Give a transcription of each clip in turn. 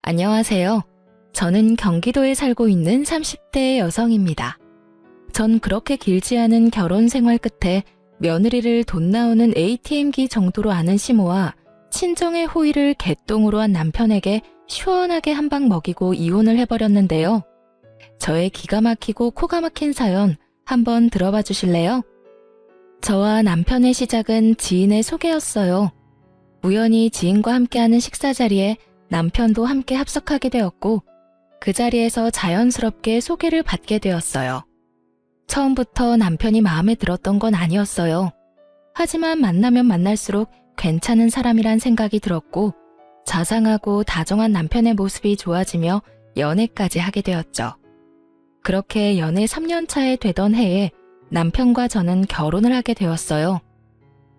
안녕하세요. 저는 경기도에 살고 있는 30대 여성입니다. 전 그렇게 길지 않은 결혼 생활 끝에 며느리를 돈 나오는 ATM기 정도로 아는 시모와 친정의 호의를 개똥으로 한 남편에게 시원하게 한 방 먹이고 이혼을 해버렸는데요. 저의 기가 막히고 코가 막힌 사연 한번 들어봐 주실래요? 저와 남편의 시작은 지인의 소개였어요. 우연히 지인과 함께하는 식사 자리에 남편도 함께 합석하게 되었고 그 자리에서 자연스럽게 소개를 받게 되었어요. 처음부터 남편이 마음에 들었던 건 아니었어요. 하지만 만나면 만날수록 괜찮은 사람이란 생각이 들었고 자상하고 다정한 남편의 모습이 좋아지며 연애까지 하게 되었죠. 그렇게 연애 3년 차에 되던 해에 남편과 저는 결혼을 하게 되었어요.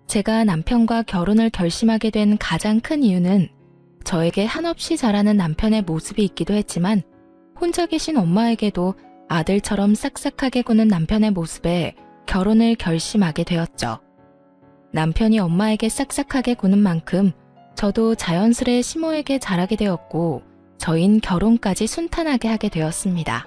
제가 남편과 결혼을 결심하게 된 가장 큰 이유는 저에게 한없이 잘하는 남편의 모습이 있기도 했지만 혼자 계신 엄마에게도 아들처럼 싹싹하게 구는 남편의 모습에 결혼을 결심하게 되었죠. 남편이 엄마에게 싹싹하게 구는 만큼 저도 자연스레 시모에게 잘하게 되었고 저흰 결혼까지 순탄하게 하게 되었습니다.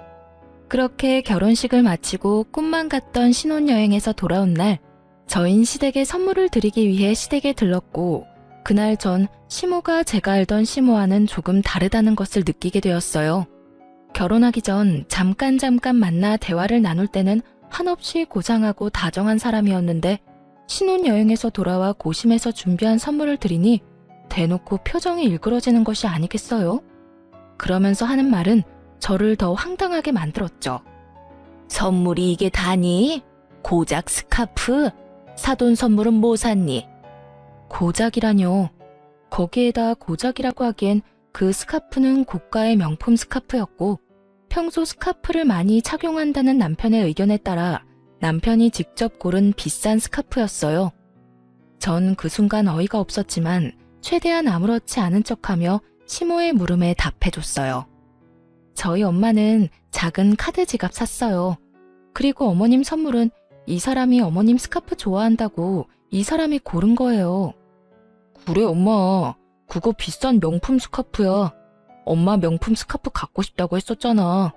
그렇게 결혼식을 마치고 꿈만 같던 신혼여행에서 돌아온 날 저흰 시댁에 선물을 드리기 위해 시댁에 들렀고 그날 전 시모가 제가 알던 시모와는 조금 다르다는 것을 느끼게 되었어요. 결혼하기 전 잠깐 만나 대화를 나눌 때는 한없이 고상하고 다정한 사람이었는데 신혼여행에서 돌아와 고심해서 준비한 선물을 드리니 대놓고 표정이 일그러지는 것이 아니겠어요? 그러면서 하는 말은 저를 더 황당하게 만들었죠. 선물이 이게 다니? 고작 스카프? 사돈 선물은 뭐 샀니? 고작이라뇨. 거기에다 고작이라고 하기엔 그 스카프는 고가의 명품 스카프였고 평소 스카프를 많이 착용한다는 남편의 의견에 따라 남편이 직접 고른 비싼 스카프였어요. 전 그 순간 어이가 없었지만 최대한 아무렇지 않은 척하며 시모의 물음에 답해줬어요. 저희 엄마는 작은 카드 지갑 샀어요. 그리고 어머님 선물은 이 사람이 어머님 스카프 좋아한다고 이 사람이 고른 거예요. 그래 엄마, 그거 비싼 명품 스카프야. 엄마 명품 스카프 갖고 싶다고 했었잖아.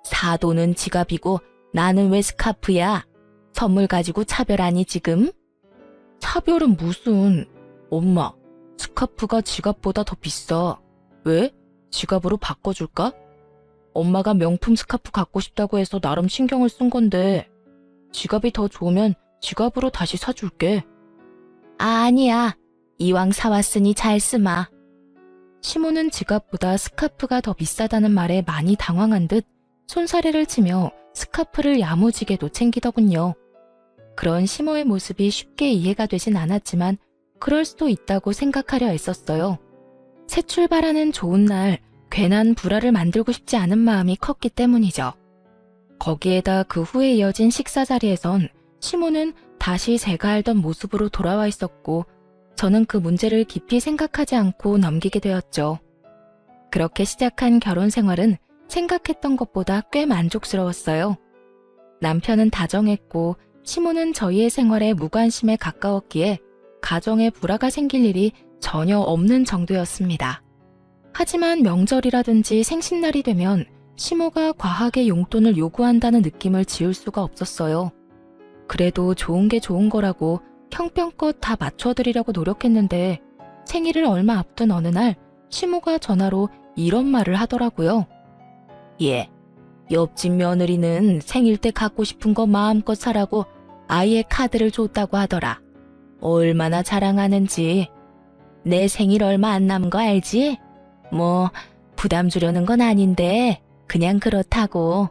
사돈은 지갑이고 나는 왜 스카프야? 선물 가지고 차별하니 지금? 차별은 무슨. 엄마, 스카프가 지갑보다 더 비싸. 왜? 지갑으로 바꿔줄까? 엄마가 명품 스카프 갖고 싶다고 해서 나름 신경을 쓴 건데 지갑이 더 좋으면 지갑으로 다시 사줄게. 아니야. 이왕 사왔으니 잘 쓰마. 시모는 지갑보다 스카프가 더 비싸다는 말에 많이 당황한 듯 손사래를 치며 스카프를 야무지게도 챙기더군요. 그런 시모의 모습이 쉽게 이해가 되진 않았지만 그럴 수도 있다고 생각하려 했었어요. 새 출발하는 좋은 날 괜한 불화를 만들고 싶지 않은 마음이 컸기 때문이죠. 거기에다 그 후에 이어진 식사 자리에선 시모는 다시 제가 알던 모습으로 돌아와 있었고 저는 그 문제를 깊이 생각하지 않고 넘기게 되었죠. 그렇게 시작한 결혼 생활은 생각했던 것보다 꽤 만족스러웠어요. 남편은 다정했고 시모는 저희의 생활에 무관심에 가까웠기에 가정에 불화가 생길 일이 전혀 없는 정도였습니다. 하지만 명절이라든지 생신날이 되면 시모가 과하게 용돈을 요구한다는 느낌을 지울 수가 없었어요. 그래도 좋은 게 좋은 거라고 형편껏 다 맞춰드리려고 노력했는데 생일을 얼마 앞둔 어느 날 시모가 전화로 이런 말을 하더라고요. 예, 옆집 며느리는 생일 때 갖고 싶은 거 마음껏 사라고 아예 카드를 줬다고 하더라. 얼마나 자랑하는지. 내 생일 얼마 안 남은 거 알지? 뭐 부담 주려는 건 아닌데 그냥 그렇다고.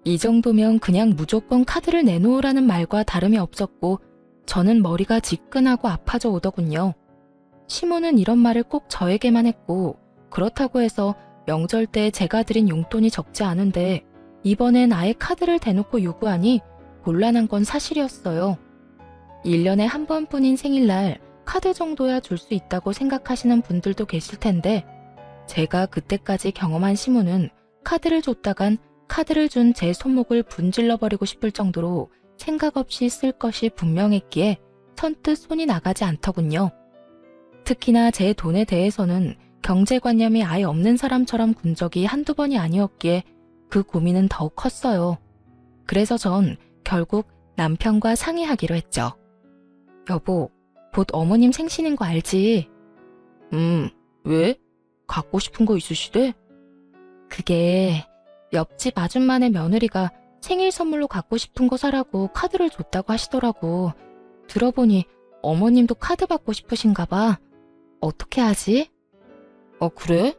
이 정도면 그냥 무조건 카드를 내놓으라는 말과 다름이 없었고 저는 머리가 지끈하고 아파져 오더군요. 시모는 이런 말을 꼭 저에게만 했고 그렇다고 해서 명절 때 제가 드린 용돈이 적지 않은데 이번엔 아예 카드를 대놓고 요구하니 곤란한 건 사실이었어요. 1년에 한 번뿐인 생일날 카드 정도야 줄 수 있다고 생각하시는 분들도 계실 텐데 제가 그때까지 경험한 시모는 카드를 줬다간 카드를 준 제 손목을 분질러버리고 싶을 정도로 생각 없이 쓸 것이 분명했기에 선뜻 손이 나가지 않더군요. 특히나 제 돈에 대해서는 경제관념이 아예 없는 사람처럼 군 적이 한두 번이 아니었기에 그 고민은 더욱 컸어요. 그래서 전 결국 남편과 상의하기로 했죠. 여보, 곧 어머님 생신인 거 알지? 왜? 갖고 싶은 거 있으시대? 그게 옆집 아줌마네 며느리가 생일 선물로 갖고 싶은 거 사라고 카드를 줬다고 하시더라고. 들어보니 어머님도 카드 받고 싶으신가 봐. 어떻게 하지? 그래?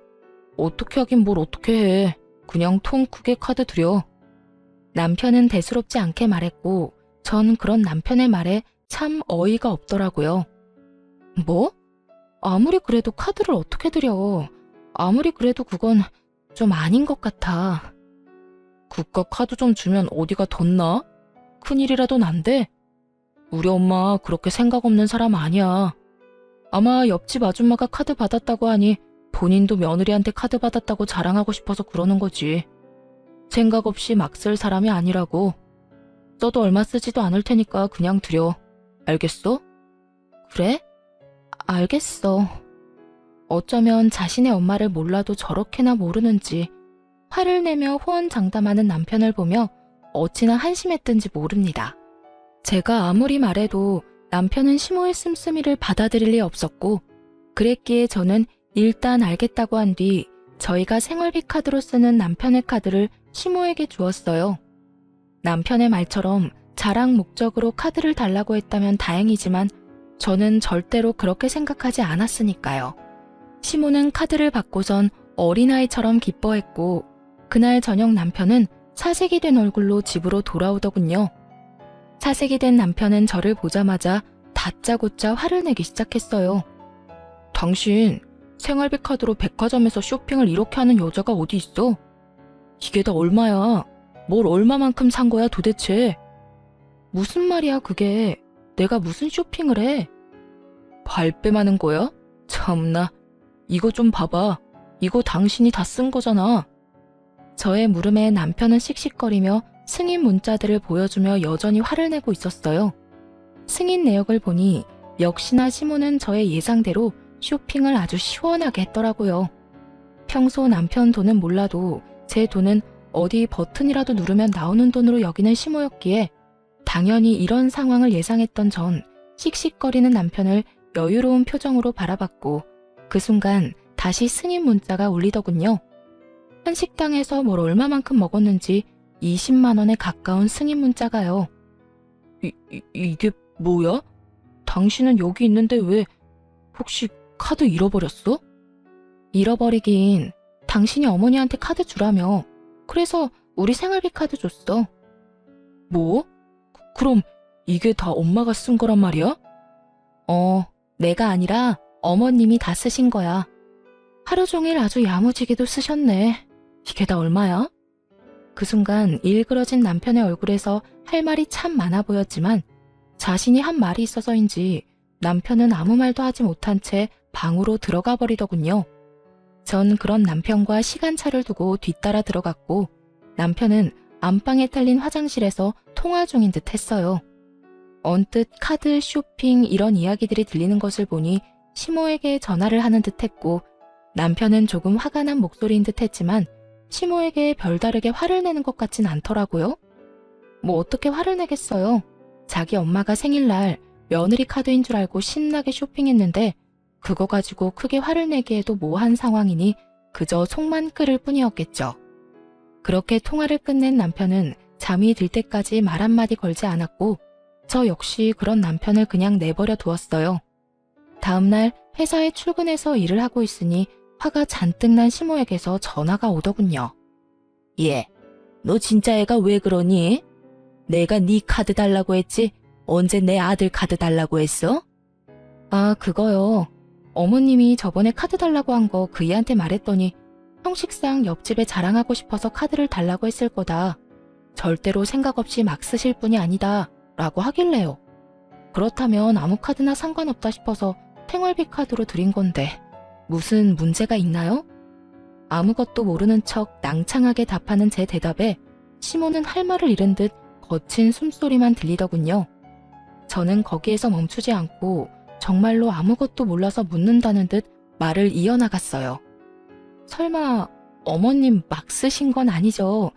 어떻게 하긴 뭘 어떻게 해. 그냥 통 크게 카드 드려. 남편은 대수롭지 않게 말했고 전 그런 남편의 말에 참 어이가 없더라고요. 뭐? 아무리 그래도 카드를 어떻게 드려. 아무리 그래도 그건 좀 아닌 것 같아. 그깟 카드 좀 주면 어디가 덧나? 큰일이라도 난대? 우리 엄마 그렇게 생각 없는 사람 아니야. 아마 옆집 아줌마가 카드 받았다고 하니 본인도 며느리한테 카드 받았다고 자랑하고 싶어서 그러는 거지. 생각 없이 막 쓸 사람이 아니라고. 써도 얼마 쓰지도 않을 테니까 그냥 드려. 알겠어? 그래? 알겠어. 어쩌면 자신의 엄마를 몰라도 저렇게나 모르는지 화를 내며 호언장담하는 남편을 보며 어찌나 한심했던지 모릅니다. 제가 아무리 말해도 남편은 시모의 씀씀이를 받아들일 리 없었고 그랬기에 저는 일단 알겠다고 한 뒤 저희가 생활비 카드로 쓰는 남편의 카드를 시모에게 주었어요. 남편의 말처럼 자랑 목적으로 카드를 달라고 했다면 다행이지만 저는 절대로 그렇게 생각하지 않았으니까요. 시모는 카드를 받고선 어린아이처럼 기뻐했고 그날 저녁 남편은 사색이 된 얼굴로 집으로 돌아오더군요. 사색이 된 남편은 저를 보자마자 다짜고짜 화를 내기 시작했어요. 당신 생활비 카드로 백화점에서 쇼핑을 이렇게 하는 여자가 어디 있어? 이게 다 얼마야? 뭘 얼마만큼 산 거야 도대체? 무슨 말이야 그게? 내가 무슨 쇼핑을 해? 발뺌하는 거야? 참나. 이거 좀 봐봐. 이거 당신이 다 쓴 거잖아. 저의 물음에 남편은 씩씩거리며 승인 문자들을 보여주며 여전히 화를 내고 있었어요. 승인 내역을 보니 역시나 시모는 저의 예상대로 쇼핑을 아주 시원하게 했더라고요. 평소 남편 돈은 몰라도 제 돈은 어디 버튼이라도 누르면 나오는 돈으로 여기는 시모였기에 당연히 이런 상황을 예상했던 전 씩씩거리는 남편을 여유로운 표정으로 바라봤고 그 순간 다시 승인 문자가 울리더군요. 한식당에서 뭘 얼마만큼 먹었는지 20만 원에 가까운 승인 문자가요. 이게 뭐야? 당신은 여기 있는데 왜 혹시 카드 잃어버렸어? 잃어버리긴 당신이 어머니한테 카드 주라며. 그래서 우리 생활비 카드 줬어. 뭐? 그럼 이게 다 엄마가 쓴 거란 말이야? 내가 아니라 어머님이 다 쓰신 거야. 하루 종일 아주 야무지게도 쓰셨네. 이게 다 얼마야? 그 순간 일그러진 남편의 얼굴에서 할 말이 참 많아 보였지만 자신이 한 말이 있어서인지 남편은 아무 말도 하지 못한 채 방으로 들어가 버리더군요. 전 그런 남편과 시간차를 두고 뒤따라 들어갔고 남편은 안방에 딸린 화장실에서 통화 중인 듯 했어요. 언뜻 카드, 쇼핑 이런 이야기들이 들리는 것을 보니 시모에게 전화를 하는 듯 했고 남편은 조금 화가 난 목소리인 듯 했지만 시모에게 별다르게 화를 내는 것 같진 않더라고요. 뭐 어떻게 화를 내겠어요. 자기 엄마가 생일날 며느리 카드인 줄 알고 신나게 쇼핑했는데 그거 가지고 크게 화를 내기에도 모호한 상황이니 그저 속만 끓을 뿐이었겠죠. 그렇게 통화를 끝낸 남편은 잠이 들 때까지 말 한마디 걸지 않았고 저 역시 그런 남편을 그냥 내버려 두었어요. 다음날 회사에 출근해서 일을 하고 있으니 화가 잔뜩 난 시모에게서 전화가 오더군요. 얘, 너 진짜 애가 왜 그러니? 내가 네 카드 달라고 했지? 언제 내 아들 카드 달라고 했어? 아, 그거요. 어머님이 저번에 카드 달라고 한 거 그 애한테 말했더니 형식상 옆집에 자랑하고 싶어서 카드를 달라고 했을 거다. 절대로 생각 없이 막 쓰실 분이 아니다. 라고 하길래요. 그렇다면 아무 카드나 상관없다 싶어서 생활비 카드로 드린 건데 무슨 문제가 있나요? 아무것도 모르는 척 낭창하게 답하는 제 대답에 시모는 할 말을 잃은 듯 거친 숨소리만 들리더군요. 저는 거기에서 멈추지 않고 정말로 아무것도 몰라서 묻는다는 듯 말을 이어나갔어요. 설마 어머님 막 쓰신 건 아니죠?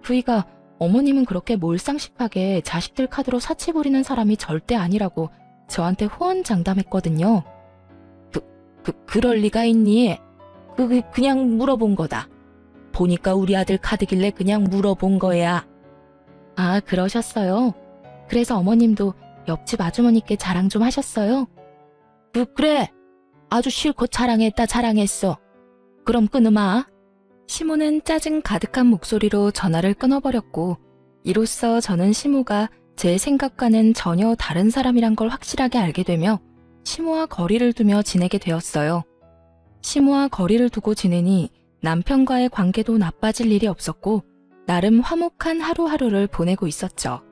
부이가 어머님은 그렇게 몰상식하게 자식들 카드로 사치 부리는 사람이 절대 아니라고 저한테 호언장담했거든요. 그럴 리가 있니? 그냥 물어본 거다. 보니까 우리 아들 카드길래 그냥 물어본 거야. 아, 그러셨어요? 그래서 어머님도 옆집 아주머니께 자랑 좀 하셨어요? 그래. 아주 실컷 자랑했어. 그럼 끊으마. 시모는 짜증 가득한 목소리로 전화를 끊어버렸고, 이로써 저는 시모가 제 생각과는 전혀 다른 사람이란 걸 확실하게 알게 되며 시모와 거리를 두며 지내게 되었어요. 시모와 거리를 두고 지내니 남편과의 관계도 나빠질 일이 없었고 나름 화목한 하루하루를 보내고 있었죠.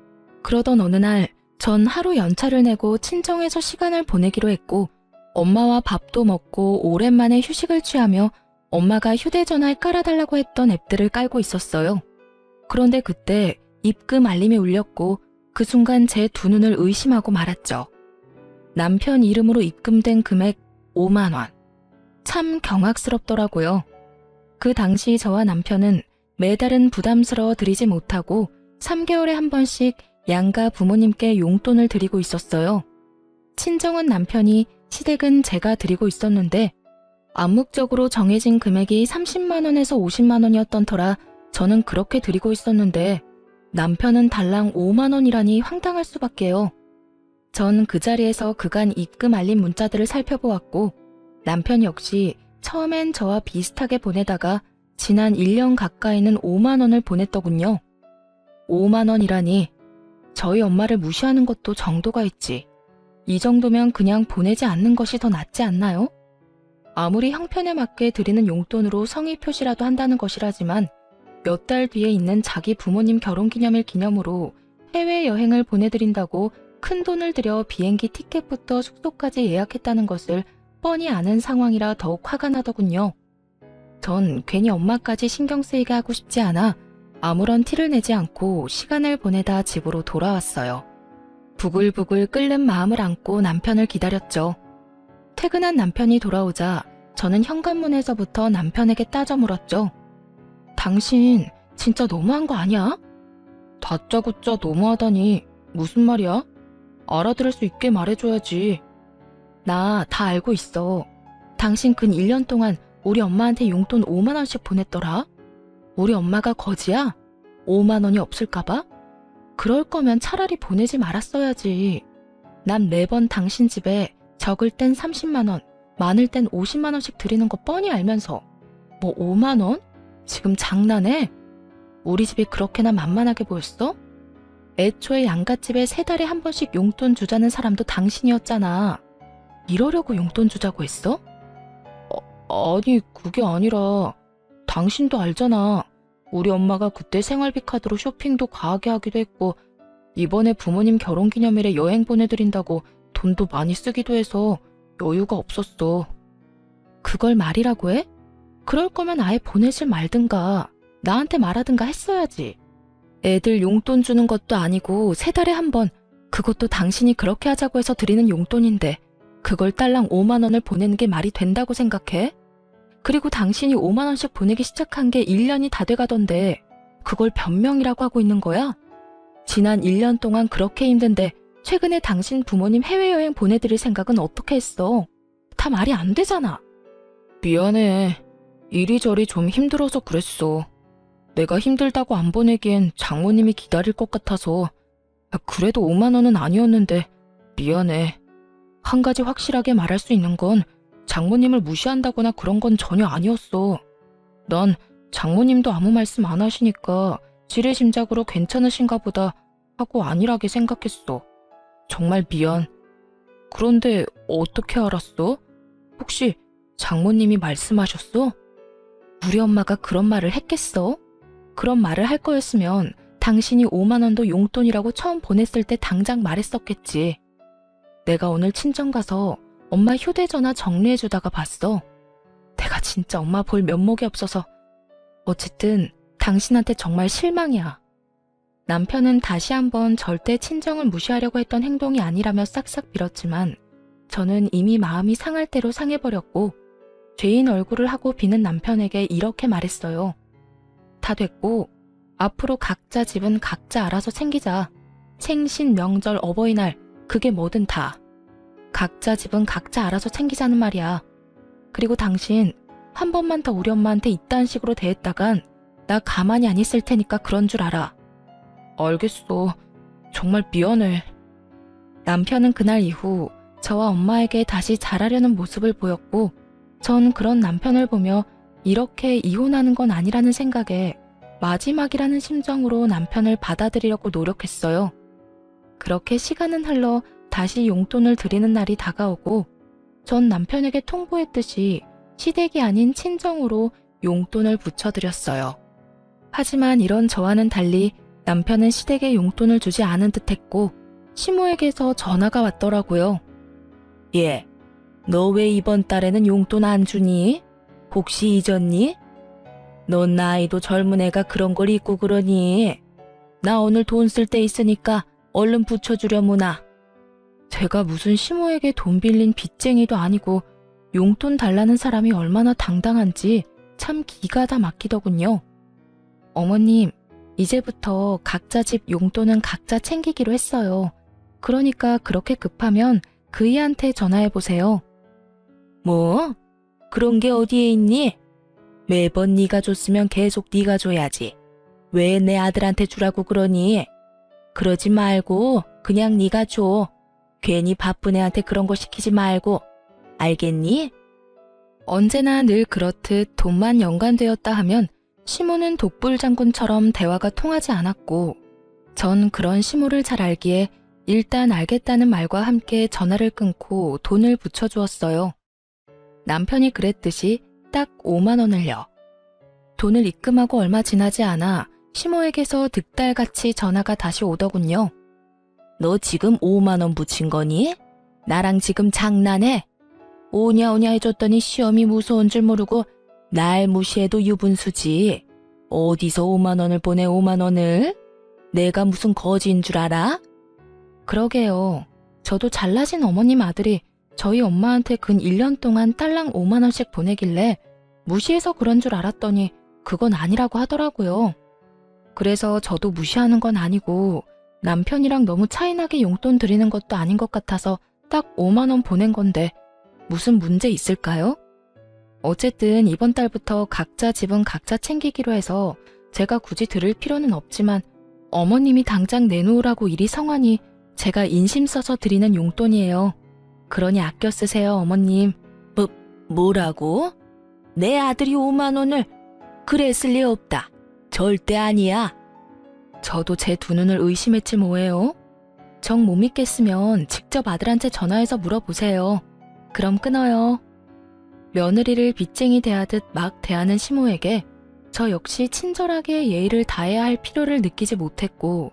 그러던 어느 날 전 하루 연차를 내고 친정에서 시간을 보내기로 했고 엄마와 밥도 먹고 오랜만에 휴식을 취하며 엄마가 휴대전화에 깔아달라고 했던 앱들을 깔고 있었어요. 그런데 그때 입금 알림이 울렸고 그 순간 제 두 눈을 의심하고 말았죠. 남편 이름으로 입금된 금액 5만 원. 참 경악스럽더라고요. 그 당시 저와 남편은 매달은 부담스러워 드리지 못하고 3개월에 한 번씩 양가 부모님께 용돈을 드리고 있었어요. 친정은 남편이, 시댁은 제가 드리고 있었는데 암묵적으로 정해진 금액이 30만 원에서 50만 원이었던 터라 저는 그렇게 드리고 있었는데 남편은 달랑 5만 원이라니 황당할 수밖에요. 전 그 자리에서 그간 입금 알림 문자들을 살펴보았고 남편 역시 처음엔 저와 비슷하게 보내다가 지난 1년 가까이는 5만 원을 보냈더군요. 5만 원이라니 저희 엄마를 무시하는 것도 정도가 있지. 이 정도면 그냥 보내지 않는 것이 더 낫지 않나요? 아무리 형편에 맞게 드리는 용돈으로 성의 표시라도 한다는 것이라지만 몇 달 뒤에 있는 자기 부모님 결혼기념일 기념으로 해외여행을 보내드린다고 큰돈을 들여 비행기 티켓부터 숙소까지 예약했다는 것을 뻔히 아는 상황이라 더욱 화가 나더군요. 전 괜히 엄마까지 신경 쓰이게 하고 싶지 않아 아무런 티를 내지 않고 시간을 보내다 집으로 돌아왔어요. 부글부글 끓는 마음을 안고 남편을 기다렸죠. 퇴근한 남편이 돌아오자 저는 현관문에서부터 남편에게 따져 물었죠. 당신 진짜 너무한 거 아니야? 다짜고짜 너무하다니 무슨 말이야? 알아들을 수 있게 말해줘야지. 나 다 알고 있어. 당신 근 1년 동안 우리 엄마한테 용돈 5만 원씩 보냈더라. 우리 엄마가 거지야? 5만 원이 없을까봐? 그럴 거면 차라리 보내지 말았어야지. 난 매번 당신 집에 적을 땐 30만 원, 많을 땐 50만 원씩 드리는 거 뻔히 알면서 뭐 5만 원? 지금 장난해? 우리 집이 그렇게나 만만하게 보였어? 애초에 양갓집에 3달에 한 번씩 용돈 주자는 사람도 당신이었잖아. 이러려고 용돈 주자고 했어? 아니 그게 아니라 당신도 알잖아. 우리 엄마가 그때 생활비 카드로 쇼핑도 가하게 하기도 했고 이번에 부모님 결혼기념일에 여행 보내드린다고 돈도 많이 쓰기도 해서 여유가 없었어. 그걸 말이라고 해? 그럴 거면 아예 보내질 말든가 나한테 말하든가 했어야지. 애들 용돈 주는 것도 아니고 3달에 한 번, 그것도 당신이 그렇게 하자고 해서 드리는 용돈인데 그걸 딸랑 5만 원을 보내는 게 말이 된다고 생각해? 그리고 당신이 5만 원씩 보내기 시작한 게 1년이 다 돼가던데 그걸 변명이라고 하고 있는 거야? 지난 1년 동안 그렇게 힘든데 최근에 당신 부모님 해외여행 보내드릴 생각은 어떻게 했어? 다 말이 안 되잖아. 미안해. 이리저리 좀 힘들어서 그랬어. 내가 힘들다고 안 보내기엔 장모님이 기다릴 것 같아서. 그래도 5만 원은 아니었는데 미안해. 한 가지 확실하게 말할 수 있는 건 장모님을 무시한다거나 그런 건 전혀 아니었어. 난 장모님도 아무 말씀 안 하시니까 지레짐작으로 괜찮으신가 보다 하고 안일하게 생각했어. 정말 미안. 그런데 어떻게 알았어? 혹시 장모님이 말씀하셨어? 우리 엄마가 그런 말을 했겠어? 그런 말을 할 거였으면 당신이 5만 원도 용돈이라고 처음 보냈을 때 당장 말했었겠지. 내가 오늘 친정 가서 엄마 휴대전화 정리해주다가 봤어. 내가 진짜 엄마 볼 면목이 없어서. 어쨌든 당신한테 정말 실망이야. 남편은 다시 한번 절대 친정을 무시하려고 했던 행동이 아니라며 싹싹 빌었지만 저는 이미 마음이 상할 대로 상해버렸고 죄인 얼굴을 하고 비는 남편에게 이렇게 말했어요. 다 됐고 앞으로 각자 집은 각자 알아서 챙기자. 생신, 명절, 어버이날 그게 뭐든 다. 각자 집은 각자 알아서 챙기자는 말이야. 그리고 당신 한 번만 더 우리 엄마한테 이딴 식으로 대했다간 나 가만히 안 있을 테니까 그런 줄 알아. 알겠어. 정말 미안해. 남편은 그날 이후 저와 엄마에게 다시 잘하려는 모습을 보였고 전 그런 남편을 보며 이렇게 이혼하는 건 아니라는 생각에 마지막이라는 심정으로 남편을 받아들이려고 노력했어요. 그렇게 시간은 흘러 다시 용돈을 드리는 날이 다가오고 전 남편에게 통보했듯이 시댁이 아닌 친정으로 용돈을 붙여드렸어요. 하지만 이런 저와는 달리 남편은 시댁에 용돈을 주지 않은 듯했고 시모에게서 전화가 왔더라고요. 예, 너 왜 이번 달에는 용돈 안 주니? 혹시 잊었니? 넌 나이도 젊은 애가 그런 걸 잊고 그러니? 나 오늘 돈 쓸 때 있으니까 얼른 붙여주려무나. 제가 무슨 시모에게 돈 빌린 빚쟁이도 아니고 용돈 달라는 사람이 얼마나 당당한지 참 기가 다 막히더군요. 어머님, 이제부터 각자 집 용돈은 각자 챙기기로 했어요. 그러니까 그렇게 급하면 그이한테 전화해보세요. 뭐? 그런 게 어디에 있니? 매번 네가 줬으면 계속 네가 줘야지. 왜 내 아들한테 주라고 그러니? 그러지 말고 그냥 네가 줘. 괜히 바쁜 애한테 그런 거 시키지 말고. 알겠니? 언제나 늘 그렇듯 돈만 연관되었다 하면 시모는 독불장군처럼 대화가 통하지 않았고 전 그런 시모를 잘 알기에 일단 알겠다는 말과 함께 전화를 끊고 돈을 붙여주었어요. 남편이 그랬듯이 딱 5만 원을요. 돈을 입금하고 얼마 지나지 않아 시모에게서 득달같이 전화가 다시 오더군요. 너 지금 5만 원 붙인 거니? 나랑 지금 장난해? 오냐 오냐 해줬더니 시험이 무서운 줄 모르고 날 무시해도 유분수지. 어디서 5만 원을 보내 5만 원을? 내가 무슨 거지인 줄 알아? 그러게요. 저도 잘나신 어머님 아들이 저희 엄마한테 근 1년 동안 딸랑 5만 원씩 보내길래 무시해서 그런 줄 알았더니 그건 아니라고 하더라고요. 그래서 저도 무시하는 건 아니고 남편이랑 너무 차이나게 용돈 드리는 것도 아닌 것 같아서 딱 5만 원 보낸 건데 무슨 문제 있을까요? 어쨌든 이번 달부터 각자 집은 각자 챙기기로 해서 제가 굳이 드릴 필요는 없지만 어머님이 당장 내놓으라고 일이 성하니 제가 인심 써서 드리는 용돈이에요. 그러니 아껴 쓰세요, 어머님. 뭐라고? 내 아들이 5만 원을? 그랬을 리 없다. 절대 아니야. 저도 제 두 눈을 의심했지 뭐예요. 정 못 믿겠으면 직접 아들한테 전화해서 물어보세요. 그럼 끊어요. 며느리를 빚쟁이 대하듯 막 대하는 시모에게 저 역시 친절하게 예의를 다해야 할 필요를 느끼지 못했고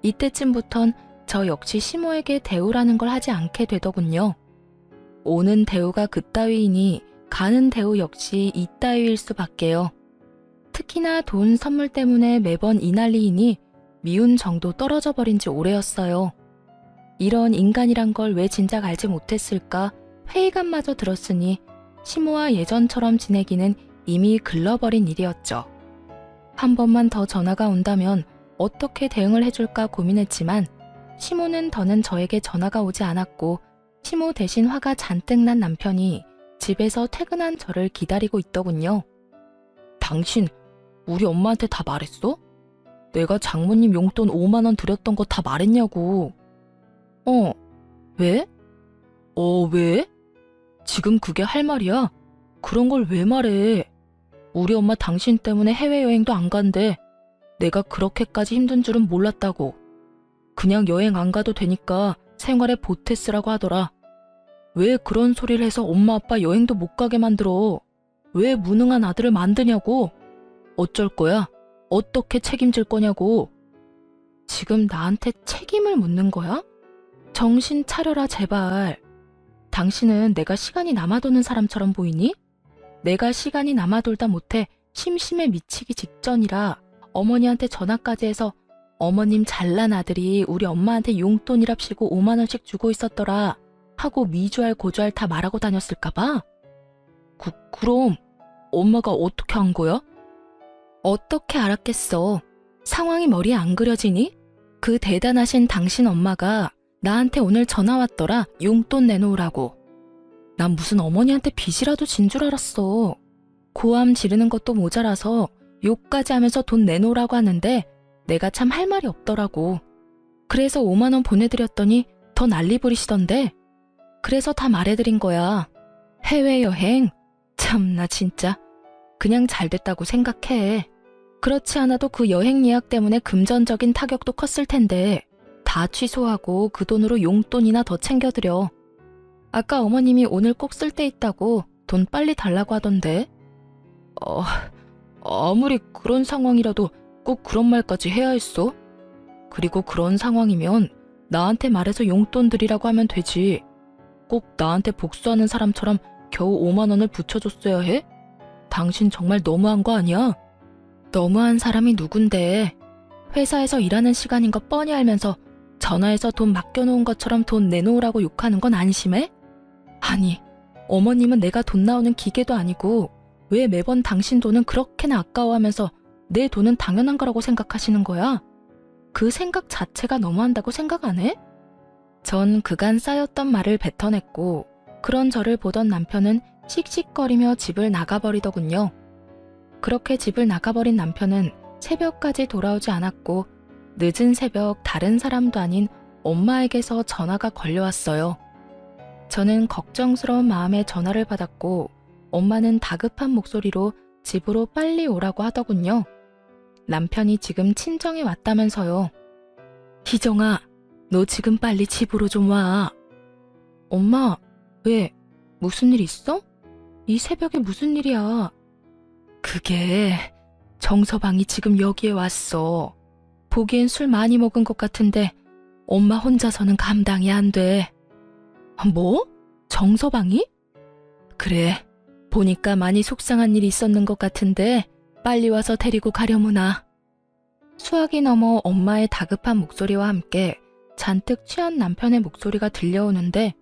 이때쯤부턴 저 역시 시모에게 대우라는 걸 하지 않게 되더군요. 오는 대우가 그따위이니 가는 대우 역시 이따위일 수밖에요. 특히나 돈 선물 때문에 매번 이 난리이니 미운 정도 떨어져 버린 지 오래였어요. 이런 인간이란 걸 왜 진작 알지 못했을까 회의감마저 들었으니 시모와 예전처럼 지내기는 이미 글러버린 일이었죠. 한 번만 더 전화가 온다면 어떻게 대응을 해줄까 고민했지만 시모는 더는 저에게 전화가 오지 않았고 시모 대신 화가 잔뜩 난 남편이 집에서 퇴근한 저를 기다리고 있더군요. 당신 우리 엄마한테 다 말했어? 내가 장모님 용돈 5만 원 드렸던 거 다 말했냐고. 왜? 왜? 지금 그게 할 말이야? 그런 걸 왜 말해? 우리 엄마 당신 때문에 해외여행도 안 간대. 내가 그렇게까지 힘든 줄은 몰랐다고. 그냥 여행 안 가도 되니까 생활에 보태 쓰라고 하더라. 왜 그런 소리를 해서 엄마 아빠 여행도 못 가게 만들어? 왜 무능한 아들을 만드냐고? 어쩔 거야? 어떻게 책임질 거냐고? 지금 나한테 책임을 묻는 거야? 정신 차려라 제발. 당신은 내가 시간이 남아도는 사람처럼 보이니? 내가 시간이 남아돌다 못해 심심해 미치기 직전이라 어머니한테 전화까지 해서 어머님 잘난 아들이 우리 엄마한테 용돈이랍시고 5만 원씩 주고 있었더라 하고 미주알 고주알 다 말하고 다녔을까 봐? 그럼 엄마가 어떻게 한 거야? 어떻게 알았겠어. 상황이 머리에 안 그려지니? 그 대단하신 당신 엄마가 나한테 오늘 전화 왔더라. 용돈 내놓으라고. 난 무슨 어머니한테 빚이라도 진 줄 알았어. 고함 지르는 것도 모자라서 욕까지 하면서 돈 내놓으라고 하는데 내가 참 할 말이 없더라고. 그래서 5만 원 보내드렸더니 더 난리 부리시던데. 그래서 다 말해드린 거야. 해외여행? 참나 진짜. 그냥 잘 됐다고 생각해. 그렇지 않아도 그 여행 예약 때문에 금전적인 타격도 컸을 텐데 다 취소하고 그 돈으로 용돈이나 더 챙겨드려. 아까 어머님이 오늘 꼭 쓸 데 있다고 돈 빨리 달라고 하던데. 아무리 그런 상황이라도 꼭 그런 말까지 해야 했어? 그리고 그런 상황이면 나한테 말해서 용돈 드리라고 하면 되지. 꼭 나한테 복수하는 사람처럼 겨우 5만 원을 붙여줬어야 해? 당신 정말 너무한 거 아니야? 너무한 사람이 누군데. 회사에서 일하는 시간인 거 뻔히 알면서 전화해서 돈 맡겨놓은 것처럼 돈 내놓으라고 욕하는 건 안심해? 아니, 어머님은 내가 돈 나오는 기계도 아니고 왜 매번 당신 돈은 그렇게나 아까워하면서 내 돈은 당연한 거라고 생각하시는 거야? 그 생각 자체가 너무한다고 생각 안 해? 전 그간 쌓였던 말을 뱉어냈고 그런 저를 보던 남편은 씩씩거리며 집을 나가버리더군요. 그렇게 집을 나가버린 남편은 새벽까지 돌아오지 않았고 늦은 새벽 다른 사람도 아닌 엄마에게서 전화가 걸려왔어요. 저는 걱정스러운 마음에 전화를 받았고 엄마는 다급한 목소리로 집으로 빨리 오라고 하더군요. 남편이 지금 친정에 왔다면서요. 희정아, 너 지금 빨리 집으로 좀 와. 엄마, 왜? 무슨 일 있어? 이 새벽에 무슨 일이야? 그게 정서방이 지금 여기에 왔어. 보기엔 술 많이 먹은 것 같은데 엄마 혼자서는 감당이 안 돼. 뭐? 정서방이? 그래, 보니까 많이 속상한 일이 있었는 것 같은데 빨리 와서 데리고 가려무나. 수화기 넘어 엄마의 다급한 목소리와 함께 잔뜩 취한 남편의 목소리가 들려오는데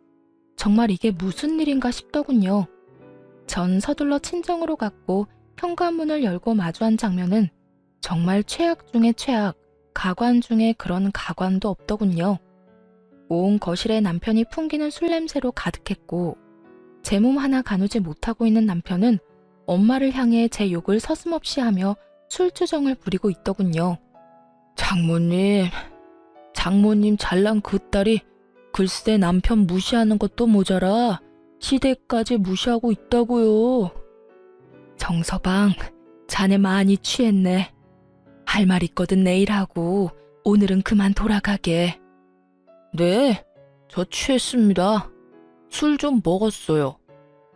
정말 이게 무슨 일인가 싶더군요. 전 서둘러 친정으로 갔고 현관문을 열고 마주한 장면은 정말 최악 중의 최악, 가관 중에 그런 가관도 없더군요. 온 거실에 남편이 풍기는 술 냄새로 가득했고 제 몸 하나 가누지 못하고 있는 남편은 엄마를 향해 제 욕을 서슴없이 하며 술주정을 부리고 있더군요. 장모님 잘난 그 딸이 글쎄 남편 무시하는 것도 모자라 시댁까지 무시하고 있다고요. 정서방, 자네 많이 취했네. 할 말 있거든 내일 하고 오늘은 그만 돌아가게. 네, 저 취했습니다. 술 좀 먹었어요.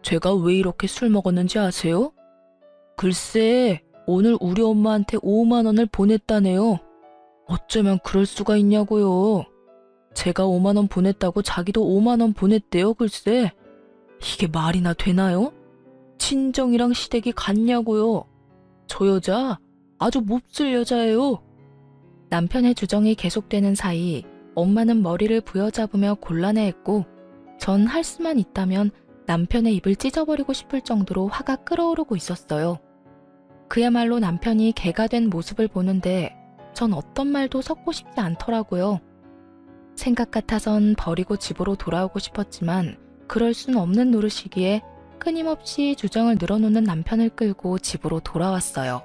제가 왜 이렇게 술 먹었는지 아세요? 글쎄, 오늘 우리 엄마한테 5만 원을 보냈다네요. 어쩌면 그럴 수가 있냐고요. 제가 5만 원 보냈다고 자기도 5만 원 보냈대요, 글쎄. 이게 말이나 되나요? 친정이랑 시댁이 같냐고요. 저 여자 아주 몹쓸 여자예요. 남편의 주정이 계속되는 사이 엄마는 머리를 부여잡으며 곤란해했고 전 할 수만 있다면 남편의 입을 찢어버리고 싶을 정도로 화가 끓어오르고 있었어요. 그야말로 남편이 개가 된 모습을 보는데 전 어떤 말도 섞고 싶지 않더라고요. 생각 같아선 버리고 집으로 돌아오고 싶었지만 그럴 순 없는 노릇이기에 끊임없이 주정을 늘어놓는 남편을 끌고 집으로 돌아왔어요.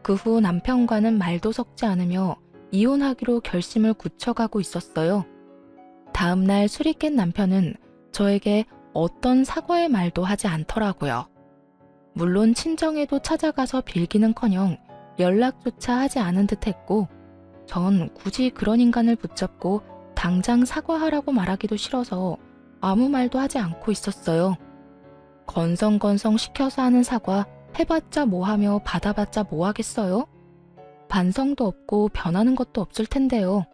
그 후 남편과는 말도 섞지 않으며 이혼하기로 결심을 굳혀가고 있었어요. 다음날 술이 깬 남편은 저에게 어떤 사과의 말도 하지 않더라고요. 물론 친정에도 찾아가서 빌기는커녕 연락조차 하지 않은 듯했고 전 굳이 그런 인간을 붙잡고 당장 사과하라고 말하기도 싫어서 아무 말도 하지 않고 있었어요. 건성건성 시켜서 하는 사과 해봤자 뭐하며 받아봤자 뭐하겠어요? 반성도 없고 변하는 것도 없을 텐데요.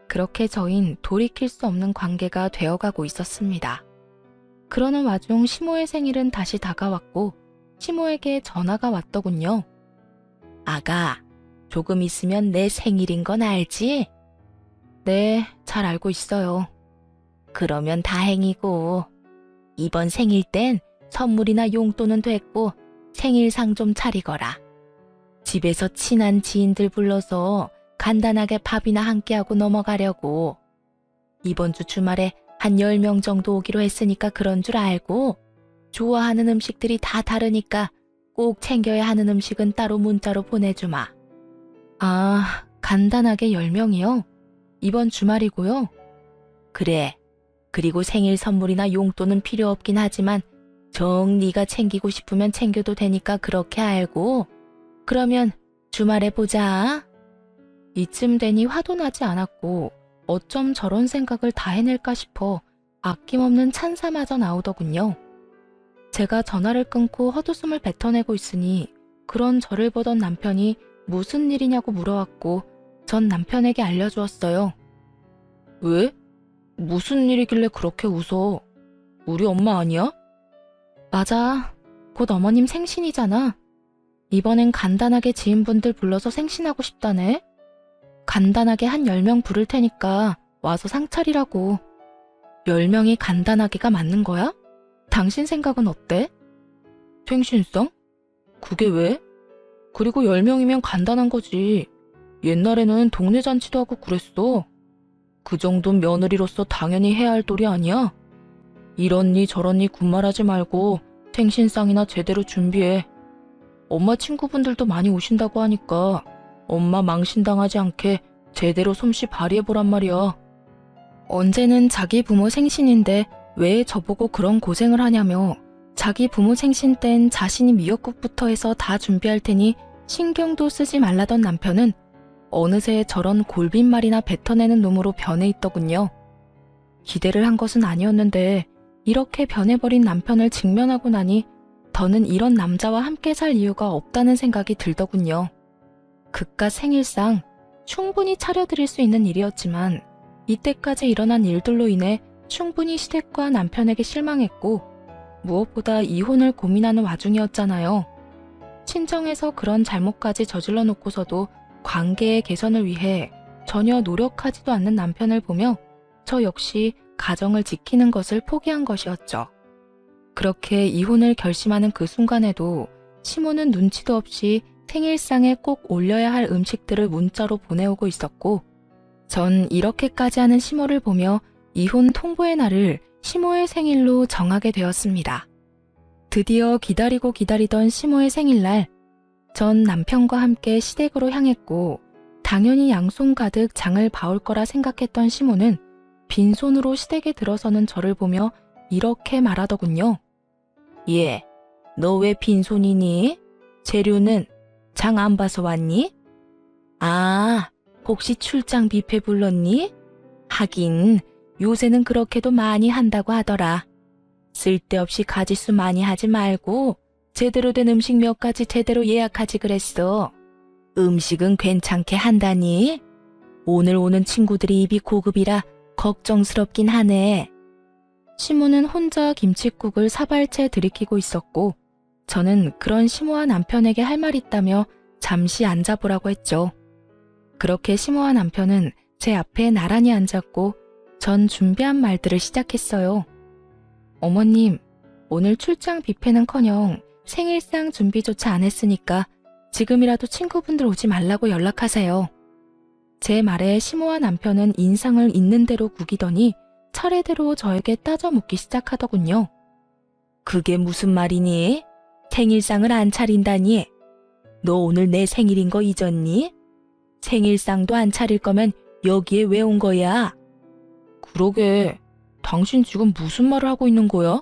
그렇게 저흰 돌이킬 수 없는 관계가 되어가고 있었습니다. 그러는 와중 시모의 생일은 다시 다가왔고 시모에게 전화가 왔더군요. 아가, 조금 있으면 내 생일인 건 알지? 네, 잘 알고 있어요. 그러면 다행이고 이번 생일 땐 선물이나 용돈은 됐고 생일상 좀 차리거라. 집에서 친한 지인들 불러서 간단하게 밥이나 함께하고 넘어가려고. 이번 주 주말에 한 10명 정도 오기로 했으니까 그런 줄 알고 좋아하는 음식들이 다 다르니까 꼭 챙겨야 하는 음식은 따로 문자로 보내주마. 아, 간단하게 10명이요? 이번 주말이고요. 그래. 그리고 생일 선물이나 용돈은 필요 없긴 하지만 정 네가 챙기고 싶으면 챙겨도 되니까 그렇게 알고. 그러면 주말에 보자. 이쯤 되니 화도 나지 않았고 어쩜 저런 생각을 다 해낼까 싶어 아낌없는 찬사마저 나오더군요. 제가 전화를 끊고 헛웃음을 뱉어내고 있으니 그런 저를 보던 남편이 무슨 일이냐고 물어왔고 전 남편에게 알려주었어요. 왜? 무슨 일이길래 그렇게 웃어? 우리 엄마 아니야? 맞아. 곧 어머님 생신이잖아. 이번엔 간단하게 지인분들 불러서 생신하고 싶다네. 간단하게 한 10명 부를 테니까 와서 상 차리라고. 10명이 간단하게가 맞는 거야? 당신 생각은 어때? 생신상? 그게 왜? 그리고 10명이면 간단한 거지. 옛날에는 동네 잔치도 하고 그랬어. 그 정도는 며느리로서 당연히 해야 할 도리 아니야? 이런니 저런니 군말하지 말고 생신상이나 제대로 준비해. 엄마 친구분들도 많이 오신다고 하니까 엄마 망신당하지 않게 제대로 솜씨 발휘해보란 말이야. 언제는 자기 부모 생신인데 왜 저보고 그런 고생을 하냐며 자기 부모 생신 땐 자신이 미역국부터 해서 다 준비할 테니 신경도 쓰지 말라던 남편은 어느새 저런 골빈말이나 뱉어내는 놈으로 변해 있더군요. 기대를 한 것은 아니었는데 이렇게 변해버린 남편을 직면하고 나니 더는 이런 남자와 함께 살 이유가 없다는 생각이 들더군요. 그깟 생일상 충분히 차려드릴 수 있는 일이었지만 이때까지 일어난 일들로 인해 충분히 시댁과 남편에게 실망했고 무엇보다 이혼을 고민하는 와중이었잖아요. 친정에서 그런 잘못까지 저질러 놓고서도 관계의 개선을 위해 전혀 노력하지도 않는 남편을 보며 저 역시 가정을 지키는 것을 포기한 것이었죠. 그렇게 이혼을 결심하는 그 순간에도 시모는 눈치도 없이 생일상에 꼭 올려야 할 음식들을 문자로 보내오고 있었고 전 이렇게까지 하는 시모를 보며 이혼 통보의 날을 시모의 생일로 정하게 되었습니다. 드디어 기다리고 기다리던 시모의 생일날 전 남편과 함께 시댁으로 향했고 당연히 양손 가득 장을 봐올 거라 생각했던 시모는 빈손으로 시댁에 들어서는 저를 보며 이렇게 말하더군요. 예, 너 왜 빈손이니? 재료는 장 안 봐서 왔니? 아, 혹시 출장 뷔페 불렀니? 하긴 요새는 그렇게도 많이 한다고 하더라. 쓸데없이 가짓수 많이 하지 말고 제대로 된 음식 몇 가지 제대로 예약하지 그랬어. 음식은 괜찮게 한다니? 오늘 오는 친구들이 입이 고급이라 걱정스럽긴 하네. 시모는 혼자 김칫국을 사발채 들이키고 있었고 저는 그런 시모와 남편에게 할 말 있다며 잠시 앉아보라고 했죠. 그렇게 시모와 남편은 제 앞에 나란히 앉았고 전 준비한 말들을 시작했어요. 어머님, 오늘 출장 뷔페는커녕 생일상 준비조차 안 했으니까 지금이라도 친구분들 오지 말라고 연락하세요. 제 말에 시모와 남편은 인상을 있는 대로 구기더니 차례대로 저에게 따져 묻기 시작하더군요. 그게 무슨 말이니? 생일상을 안 차린다니? 너 오늘 내 생일인 거 잊었니? 생일상도 안 차릴 거면 여기에 왜 온 거야? 그러게, 당신 지금 무슨 말을 하고 있는 거야?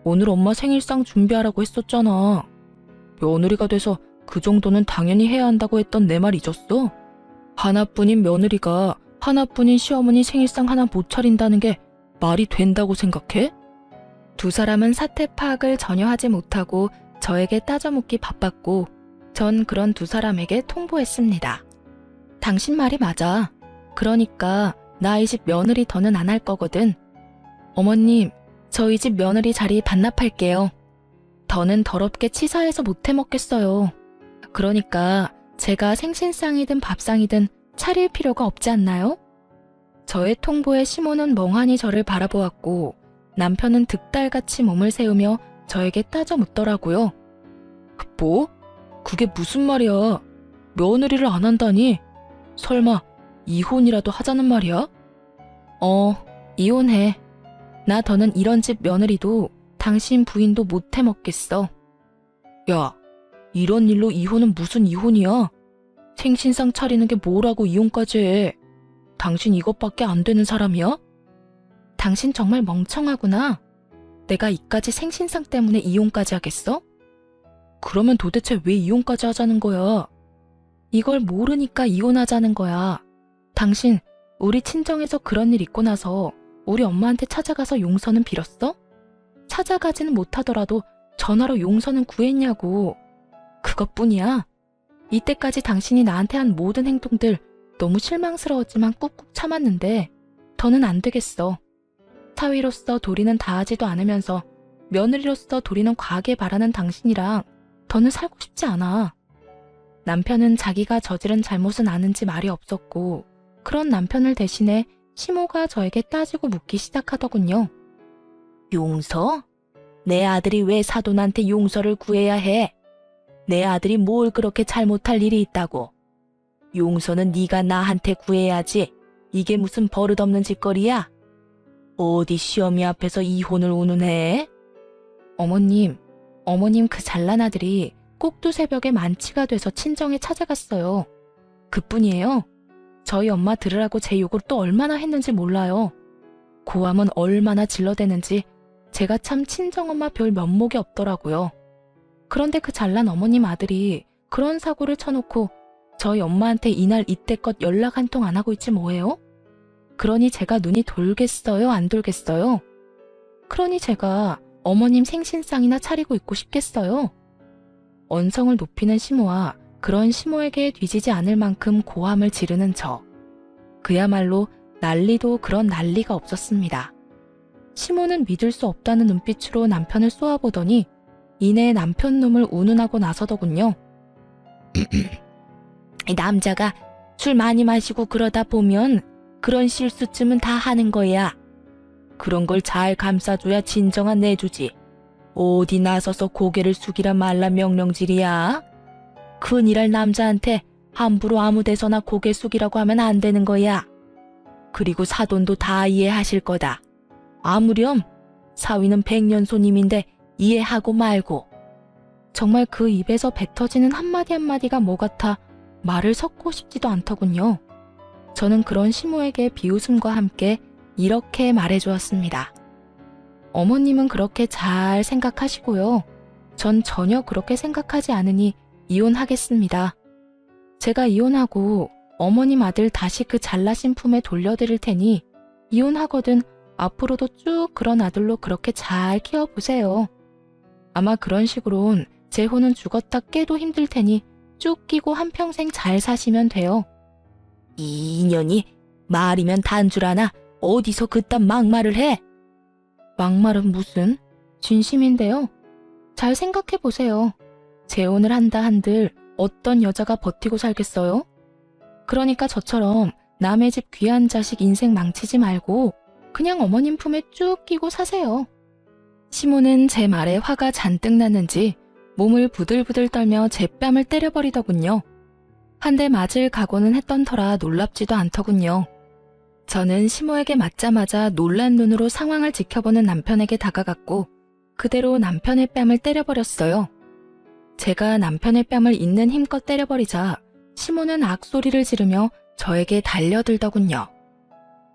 오늘 엄마 생일상 준비하라고 했었잖아. 며느리가 돼서 그 정도는 당연히 해야 한다고 했던 내 말 잊었어? 하나뿐인 며느리가 하나뿐인 시어머니 생일상 하나 못 차린다는 게 말이 된다고 생각해? 두 사람은 사태 파악을 전혀 하지 못하고 저에게 따져묻기 바빴고 전 그런 두 사람에게 통보했습니다. 당신 말이 맞아. 그러니까 나 이 집 며느리 더는 안 할 거거든. 어머님, 저희 집 며느리 자리 반납할게요. 더는 더럽게 치사해서 못 해먹겠어요. 그러니까 제가 생신상이든 밥상이든 차릴 필요가 없지 않나요? 저의 통보에 시모는 멍하니 저를 바라보았고 남편은 득달같이 몸을 세우며 저에게 따져 묻더라고요. 뭐? 그게 무슨 말이야? 며느리를 안 한다니? 설마 이혼이라도 하자는 말이야? 이혼해. 나 더는 이런 집 며느리도 당신 부인도 못 해먹겠어. 야, 이런 일로 이혼은 무슨 이혼이야? 생신상 차리는 게 뭐라고 이혼까지 해? 당신 이것밖에 안 되는 사람이야? 당신 정말 멍청하구나. 내가 이까지 생신상 때문에 이혼까지 하겠어? 그러면 도대체 왜 이혼까지 하자는 거야? 이걸 모르니까 이혼하자는 거야. 당신 우리 친정에서 그런 일 있고 나서 우리 엄마한테 찾아가서 용서는 빌었어? 찾아가지는 못하더라도 전화로 용서는 구했냐고. 그것뿐이야. 이때까지 당신이 나한테 한 모든 행동들 너무 실망스러웠지만 꾹꾹 참았는데 더는 안 되겠어. 사위로서 도리는 다하지도 않으면서 며느리로서 도리는 과하게 바라는 당신이랑 더는 살고 싶지 않아. 남편은 자기가 저지른 잘못은 아는지 말이 없었고 그런 남편을 대신해 시모가 저에게 따지고 묻기 시작하더군요. 용서? 내 아들이 왜 사돈한테 용서를 구해야 해? 내 아들이 뭘 그렇게 잘못할 일이 있다고? 용서는 네가 나한테 구해야지. 이게 무슨 버릇없는 짓거리야? 어디 시어미 앞에서 이혼을 운운해? 어머님 그 잘난 아들이 꼭두 새벽에 만취가 돼서 친정에 찾아갔어요. 그뿐이에요. 저희 엄마 들으라고 제 욕을 또 얼마나 했는지 몰라요. 고함은 얼마나 질러대는지 제가 참 친정엄마 별 면목이 없더라고요. 그런데 그 잘난 어머님 아들이 그런 사고를 쳐놓고 저희 엄마한테 이날 이때껏 연락 한 통 안 하고 있지 뭐예요? 그러니 제가 눈이 돌겠어요? 안 돌겠어요? 그러니 제가 어머님 생신상이나 차리고 있고 싶겠어요? 언성을 높이는 시모와 그런 시모에게 뒤지지 않을 만큼 고함을 지르는 저. 그야말로 난리도 그런 난리가 없었습니다. 시모는 믿을 수 없다는 눈빛으로 남편을 쏘아보더니 이내 남편 놈을 운운하고 나서더군요. 남자가 술 많이 마시고 그러다 보면 그런 실수쯤은 다 하는 거야. 그런 걸 잘 감싸줘야 진정한 내주지. 어디 나서서 고개를 숙이라 말라 명령질이야. 큰일할 남자한테 함부로 아무 데서나 고개 숙이라고 하면 안 되는 거야. 그리고 사돈도 다 이해하실 거다. 아무렴 사위는 백년손님인데 이해하고 말고. 정말 그 입에서 뱉어지는 한마디 한마디가 뭐 같아 말을 섞고 싶지도 않더군요. 저는 그런 시모에게 비웃음과 함께 이렇게 말해주었습니다. 어머님은 그렇게 잘 생각하시고요. 전 전혀 그렇게 생각하지 않으니 이혼하겠습니다. 제가 이혼하고 어머님 아들 다시 그 잘나신 품에 돌려드릴 테니 이혼하거든 앞으로도 쭉 그런 아들로 그렇게 잘 키워보세요. 아마 그런 식으론 제 혼은 죽었다 깨도 힘들 테니 쭉 끼고 한평생 잘 사시면 돼요. 이 인연이 말이면 단줄 아나 어디서 그딴 막말을 해? 막말은 무슨? 진심인데요. 잘 생각해보세요. 재혼을 한다 한들 어떤 여자가 버티고 살겠어요? 그러니까 저처럼 남의 집 귀한 자식 인생 망치지 말고 그냥 어머님 품에 쭉 끼고 사세요. 시모는 제 말에 화가 잔뜩 났는지 몸을 부들부들 떨며 제 뺨을 때려버리더군요. 한 대 맞을 각오는 했던 터라 놀랍지도 않더군요. 저는 시모에게 맞자마자 놀란 눈으로 상황을 지켜보는 남편에게 다가갔고 그대로 남편의 뺨을 때려버렸어요. 제가 남편의 뺨을 있는 힘껏 때려버리자 시모는 악소리를 지르며 저에게 달려들더군요.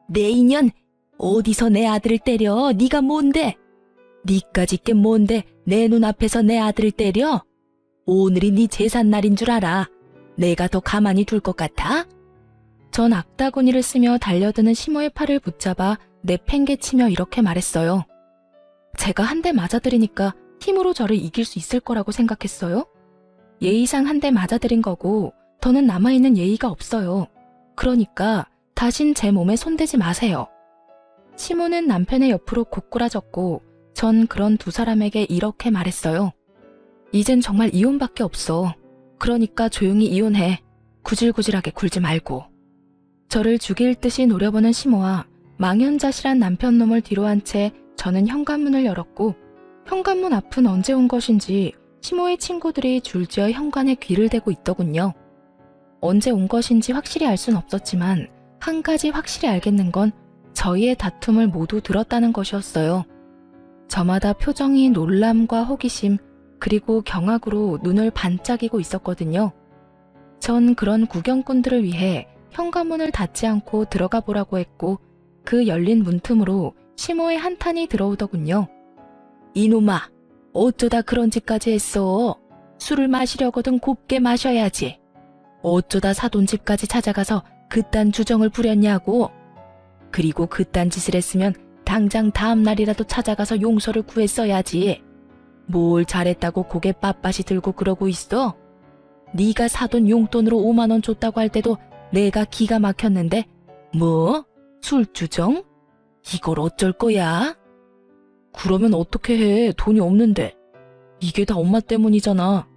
내 인연! 어디서 내 아들을 때려? 네가 뭔데? 니까짓 게 뭔데 내 눈앞에서 내 아들을 때려? 오늘이 네 제삿날인 줄 알아. 내가 더 가만히 둘 것 같아? 전 악다구니를 쓰며 달려드는 시모의 팔을 붙잡아 내팽개치며 이렇게 말했어요. 제가 한 대 맞아들이니까 힘으로 저를 이길 수 있을 거라고 생각했어요? 예의상 한 대 맞아들인 거고 더는 남아있는 예의가 없어요. 그러니까 다신 제 몸에 손대지 마세요. 시모는 남편의 옆으로 고꾸라졌고 전 그런 두 사람에게 이렇게 말했어요. 이젠 정말 이혼밖에 없어. 그러니까 조용히 이혼해. 구질구질하게 굴지 말고. 저를 죽일 듯이 노려보는 시모와 망연자실한 남편 놈을 뒤로 한 채 저는 현관문을 열었고 현관문 앞은 언제 온 것인지 시모의 친구들이 줄지어 현관에 귀를 대고 있더군요. 언제 온 것인지 확실히 알 순 없었지만 한 가지 확실히 알겠는 건 저희의 다툼을 모두 들었다는 것이었어요. 저마다 표정이 놀람과 호기심 그리고 경악으로 눈을 반짝이고 있었거든요. 전 그런 구경꾼들을 위해 현관문을 닫지 않고 들어가 보라고 했고 그 열린 문틈으로 시모의 한탄이 들어오더군요. 이놈아, 어쩌다 그런 짓까지 했어? 술을 마시려거든 곱게 마셔야지. 어쩌다 사돈 집까지 찾아가서 그딴 주정을 부렸냐고. 그리고 그딴 짓을 했으면 당장 다음 날이라도 찾아가서 용서를 구했어야지. 뭘 잘했다고 고개 빳빳이 들고 그러고 있어? 네가 사돈 용돈으로 5만 원 줬다고 할 때도 내가 기가 막혔는데 뭐? 술주정? 이걸 어쩔 거야? 그러면 어떻게 해? 돈이 없는데. 이게 다 엄마 때문이잖아.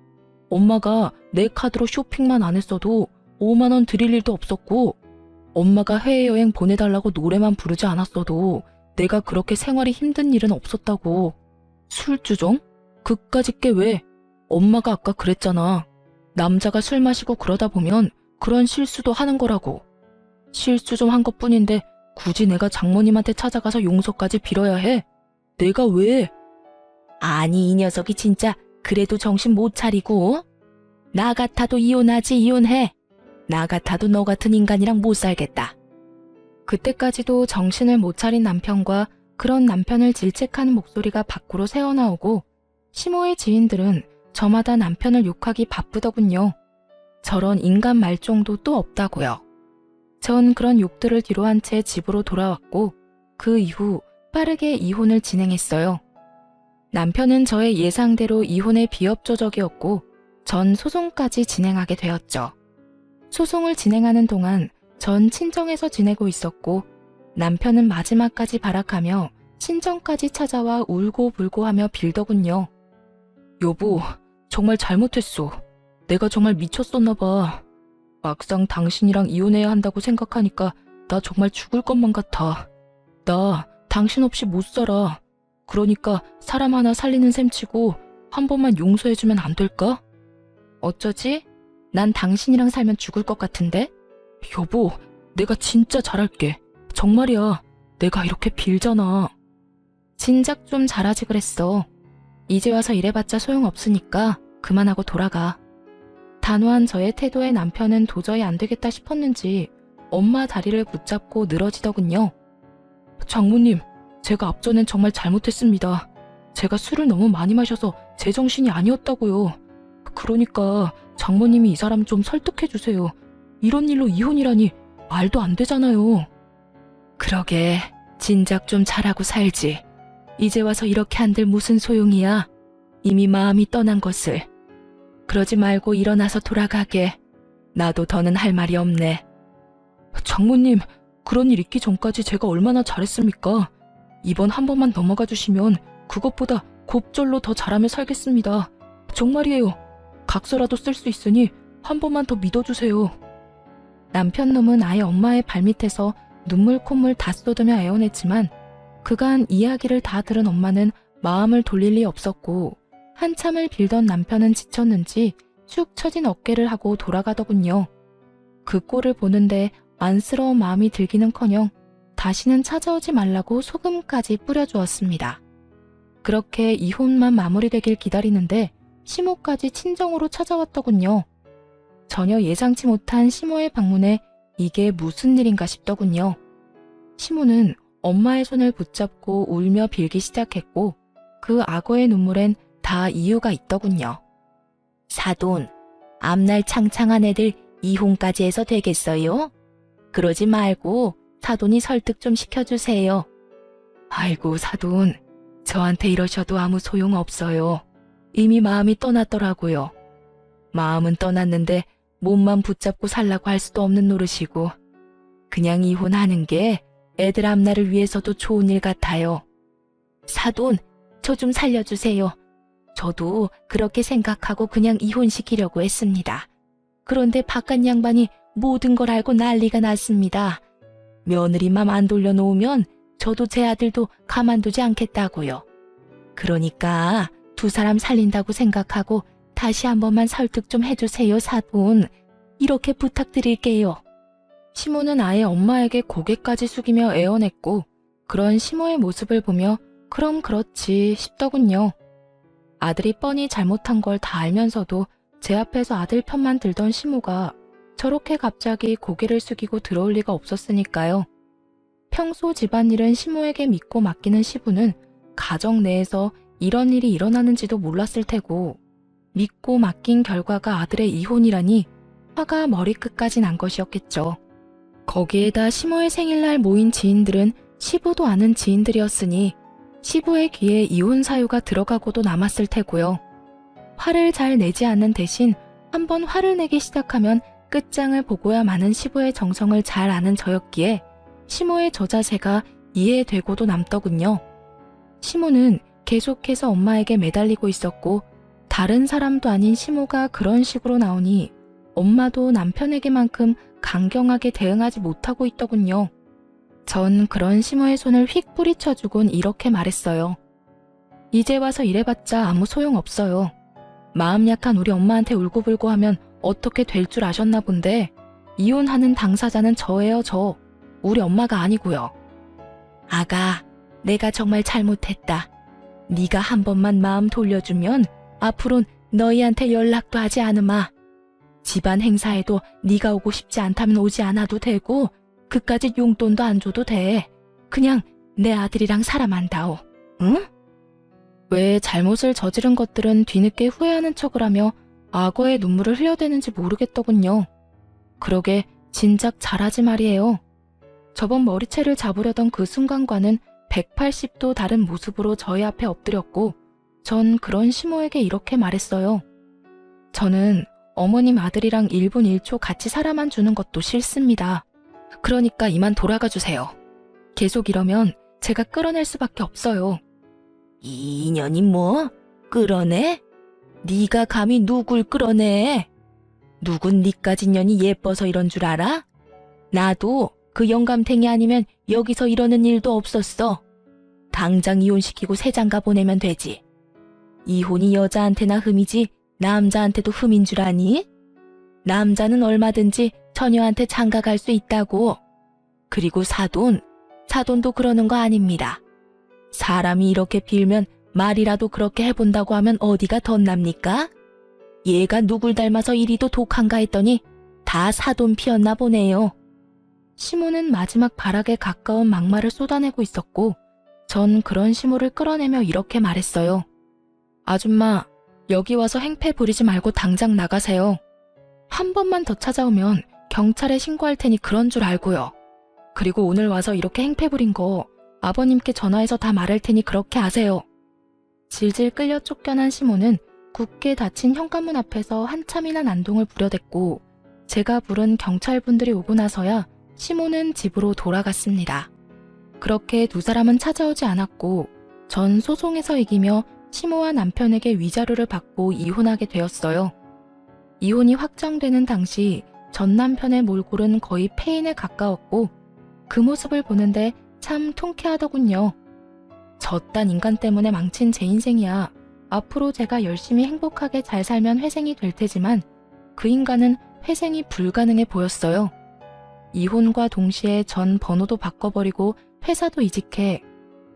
엄마가 내 카드로 쇼핑만 안 했어도 5만 원 드릴 일도 없었고 엄마가 해외여행 보내달라고 노래만 부르지 않았어도 내가 그렇게 생활이 힘든 일은 없었다고. 술주정? 그까짓 게 왜? 엄마가 아까 그랬잖아. 남자가 술 마시고 그러다 보면 그런 실수도 하는 거라고. 실수 좀 한 것뿐인데 굳이 내가 장모님한테 찾아가서 용서까지 빌어야 해? 내가 왜? 아니 이 녀석이 진짜 그래도 정신 못 차리고. 나 같아도 이혼하지 이혼해. 나 같아도 너 같은 인간이랑 못 살겠다. 그때까지도 정신을 못 차린 남편과 그런 남편을 질책하는 목소리가 밖으로 새어나오고 시모의 지인들은 저마다 남편을 욕하기 바쁘더군요. 저런 인간 말종도 또 없다고요. 전 그런 욕들을 뒤로한 채 집으로 돌아왔고 그 이후 빠르게 이혼을 진행했어요. 남편은 저의 예상대로 이혼의 비협조적이었고 전 소송까지 진행하게 되었죠. 소송을 진행하는 동안 전 친정에서 지내고 있었고 남편은 마지막까지 발악하며 친정까지 찾아와 울고불고 하며 빌더군요. 여보, 정말 잘못했어. 내가 정말 미쳤었나 봐. 막상 당신이랑 이혼해야 한다고 생각하니까 나 정말 죽을 것만 같아. 나 당신 없이 못 살아. 그러니까 사람 하나 살리는 셈 치고 한 번만 용서해주면 안 될까? 어쩌지? 난 당신이랑 살면 죽을 것 같은데? 여보, 내가 진짜 잘할게. 정말이야. 내가 이렇게 빌잖아. 진작 좀 잘하지 그랬어. 이제 와서 이래봤자 소용없으니까 그만하고 돌아가. 단호한 저의 태도에 남편은 도저히 안 되겠다 싶었는지 엄마 다리를 붙잡고 늘어지더군요. 장모님, 제가 앞전엔 정말 잘못했습니다. 제가 술을 너무 많이 마셔서 제정신이 아니었다고요. 그러니까 장모님이 이 사람 좀 설득해주세요. 이런 일로 이혼이라니 말도 안 되잖아요. 그러게, 진작 좀 잘하고 살지. 이제 와서 이렇게 한들 무슨 소용이야. 이미 마음이 떠난 것을. 그러지 말고 일어나서 돌아가게. 나도 더는 할 말이 없네. 장모님, 그런 일 있기 전까지 제가 얼마나 잘했습니까? 이번 한 번만 넘어가 주시면 그것보다 곱절로 더 잘하며 살겠습니다. 정말이에요. 각서라도 쓸 수 있으니 한 번만 더 믿어주세요. 남편 놈은 아예 엄마의 발밑에서 눈물 콧물 다 쏟으며 애원했지만 그간 이야기를 다 들은 엄마는 마음을 돌릴 리 없었고 한참을 빌던 남편은 지쳤는지 축 처진 어깨를 하고 돌아가더군요. 그 꼴을 보는데 안쓰러운 마음이 들기는커녕 다시는 찾아오지 말라고 소금까지 뿌려주었습니다. 그렇게 이혼만 마무리되길 기다리는데 시모까지 친정으로 찾아왔더군요. 전혀 예상치 못한 시모의 방문에 이게 무슨 일인가 싶더군요. 시모는 엄마의 손을 붙잡고 울며 빌기 시작했고 그 악어의 눈물엔 다 이유가 있더군요. 사돈, 앞날 창창한 애들 이혼까지 해서 되겠어요? 그러지 말고 사돈이 설득 좀 시켜주세요. 아이고 사돈, 저한테 이러셔도 아무 소용 없어요. 이미 마음이 떠났더라고요. 마음은 떠났는데 몸만 붙잡고 살라고 할 수도 없는 노릇이고 그냥 이혼하는 게 애들 앞날을 위해서도 좋은 일 같아요. 사돈, 저 좀 살려주세요. 저도 그렇게 생각하고 그냥 이혼시키려고 했습니다. 그런데 바깥 양반이 모든 걸 알고 난리가 났습니다. 며느리 맘 안 돌려놓으면 저도 제 아들도 가만두지 않겠다고요. 그러니까 두 사람 살린다고 생각하고 다시 한 번만 설득 좀 해주세요, 사돈. 이렇게 부탁드릴게요. 시모는 아예 엄마에게 고개까지 숙이며 애원했고 그런 시모의 모습을 보며 그럼 그렇지 싶더군요. 아들이 뻔히 잘못한 걸 다 알면서도 제 앞에서 아들 편만 들던 시모가 저렇게 갑자기 고개를 숙이고 들어올 리가 없었으니까요. 평소 집안일은 시모에게 믿고 맡기는 시부는 가정 내에서 이런 일이 일어나는지도 몰랐을 테고 믿고 맡긴 결과가 아들의 이혼이라니 화가 머리끝까지 난 것이었겠죠. 거기에다 시모의 생일날 모인 지인들은 시부도 아는 지인들이었으니 시부의 귀에 이혼 사유가 들어가고도 남았을 테고요. 화를 잘 내지 않는 대신 한번 화를 내기 시작하면 끝장을 보고야 마는 시부의 정성을 잘 아는 저였기에 시모의 저 자세가 이해되고도 남더군요. 시모는 계속해서 엄마에게 매달리고 있었고 다른 사람도 아닌 시모가 그런 식으로 나오니 엄마도 남편에게만큼 강경하게 대응하지 못하고 있더군요. 전 그런 시모의 손을 휙 뿌리쳐주곤 이렇게 말했어요. 이제 와서 이래봤자 아무 소용없어요. 마음 약한 우리 엄마한테 울고불고 하면 어떻게 될 줄 아셨나 본데 이혼하는 당사자는 저예요, 저. 우리 엄마가 아니고요. 아가, 내가 정말 잘못했다. 네가 한 번만 마음 돌려주면 앞으론 너희한테 연락도 하지 않으마. 집안 행사에도 네가 오고 싶지 않다면 오지 않아도 되고 그까짓 용돈도 안 줘도 돼. 그냥 내 아들이랑 살아만다오. 응? 왜 잘못을 저지른 것들은 뒤늦게 후회하는 척을 하며 악어의 눈물을 흘려대는지 모르겠더군요. 그러게 진작 잘하지 말이에요. 저번 머리채를 잡으려던 그 순간과는 180도 다른 모습으로 저희 앞에 엎드렸고 전 그런 시모에게 이렇게 말했어요. 저는 어머님 아들이랑 1분 1초 같이 살아만 주는 것도 싫습니다. 그러니까 이만 돌아가 주세요. 계속 이러면 제가 끌어낼 수밖에 없어요. 이 인연이 뭐? 끌어내? 네가 감히 누굴 끌어내? 누군 니까지 년이 예뻐서 이런 줄 알아? 나도 그 영감탱이 아니면 여기서 이러는 일도 없었어. 당장 이혼시키고 새 장가 보내면 되지. 이혼이 여자한테나 흠이지 남자한테도 흠인 줄 아니? 남자는 얼마든지 처녀한테 장가 갈 수 있다고. 그리고 사돈도 그러는 거 아닙니다. 사람이 이렇게 빌면 말이라도 그렇게 해본다고 하면 어디가 덧납니까? 얘가 누굴 닮아서 이리도 독한가 했더니 다 사돈 피었나 보네요. 시모는 마지막 발악에 가까운 막말을 쏟아내고 있었고 전 그런 시모를 끌어내며 이렇게 말했어요. 아줌마, 여기 와서 행패 부리지 말고 당장 나가세요. 한 번만 더 찾아오면 경찰에 신고할 테니 그런 줄 알고요. 그리고 오늘 와서 이렇게 행패 부린 거 아버님께 전화해서 다 말할 테니 그렇게 아세요. 질질 끌려 쫓겨난 시모는 굳게 닫힌 현관문 앞에서 한참이나 난동을 부려댔고 제가 부른 경찰분들이 오고 나서야 시모는 집으로 돌아갔습니다. 그렇게 두 사람은 찾아오지 않았고 전 소송에서 이기며 시모와 남편에게 위자료를 받고 이혼하게 되었어요. 이혼이 확정되는 당시 전 남편의 몰골은 거의 폐인에 가까웠고 그 모습을 보는데 참 통쾌하더군요. 저딴 인간 때문에 망친 제 인생이야. 앞으로 제가 열심히 행복하게 잘 살면 회생이 될 테지만 그 인간은 회생이 불가능해 보였어요. 이혼과 동시에 전 번호도 바꿔버리고 회사도 이직해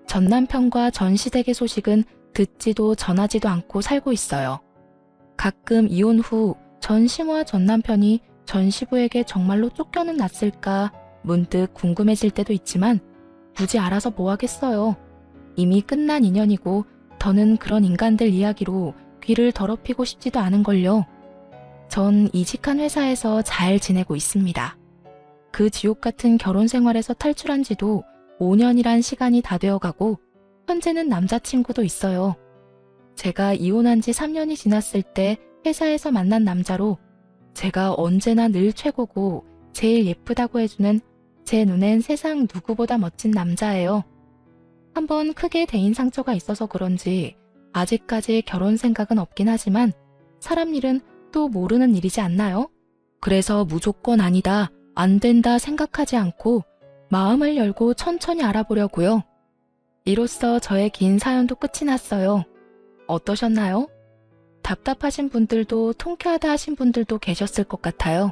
전 남편과 전 시댁의 소식은 듣지도 전하지도 않고 살고 있어요. 가끔 이혼 후 전 시모와 전 남편이 전 시부에게 정말로 쫓겨는 났을까 문득 궁금해질 때도 있지만 굳이 알아서 뭐 하겠어요. 이미 끝난 인연이고 더는 그런 인간들 이야기로 귀를 더럽히고 싶지도 않은걸요. 전 이직한 회사에서 잘 지내고 있습니다. 그 지옥 같은 결혼 생활에서 탈출한 지도 5년이란 시간이 다 되어가고 현재는 남자친구도 있어요. 제가 이혼한 지 3년이 지났을 때 회사에서 만난 남자로 제가 언제나 늘 최고고 제일 예쁘다고 해주는 제 눈엔 세상 누구보다 멋진 남자예요. 한번 크게 대인 상처가 있어서 그런지 아직까지 결혼 생각은 없긴 하지만 사람 일은 또 모르는 일이지 않나요? 그래서 무조건 아니다, 안 된다 생각하지 않고 마음을 열고 천천히 알아보려고요. 이로써 저의 긴 사연도 끝이 났어요. 어떠셨나요? 답답하신 분들도 통쾌하다 하신 분들도 계셨을 것 같아요.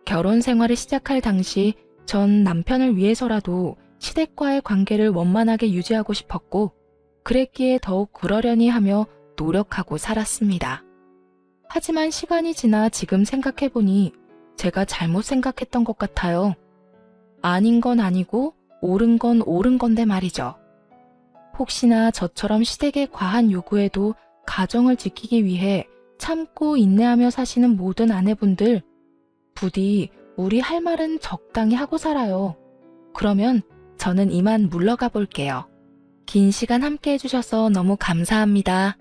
결혼 생활을 시작할 당시 전 남편을 위해서라도 시댁과의 관계를 원만하게 유지하고 싶었고 그랬기에 더욱 그러려니 하며 노력하고 살았습니다. 하지만 시간이 지나 지금 생각해보니 제가 잘못 생각했던 것 같아요. 아닌 건 아니고 옳은 건 옳은 건데 말이죠. 혹시나 저처럼 시댁의 과한 요구에도 가정을 지키기 위해 참고 인내하며 사시는 모든 아내분들, 부디 우리 할 말은 적당히 하고 살아요. 그러면 저는 이만 물러가 볼게요. 긴 시간 함께 해주셔서 너무 감사합니다.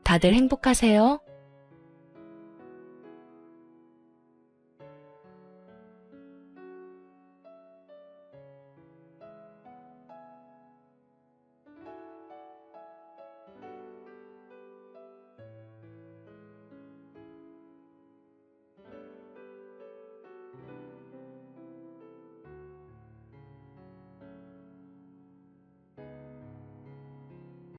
다들 행복하세요.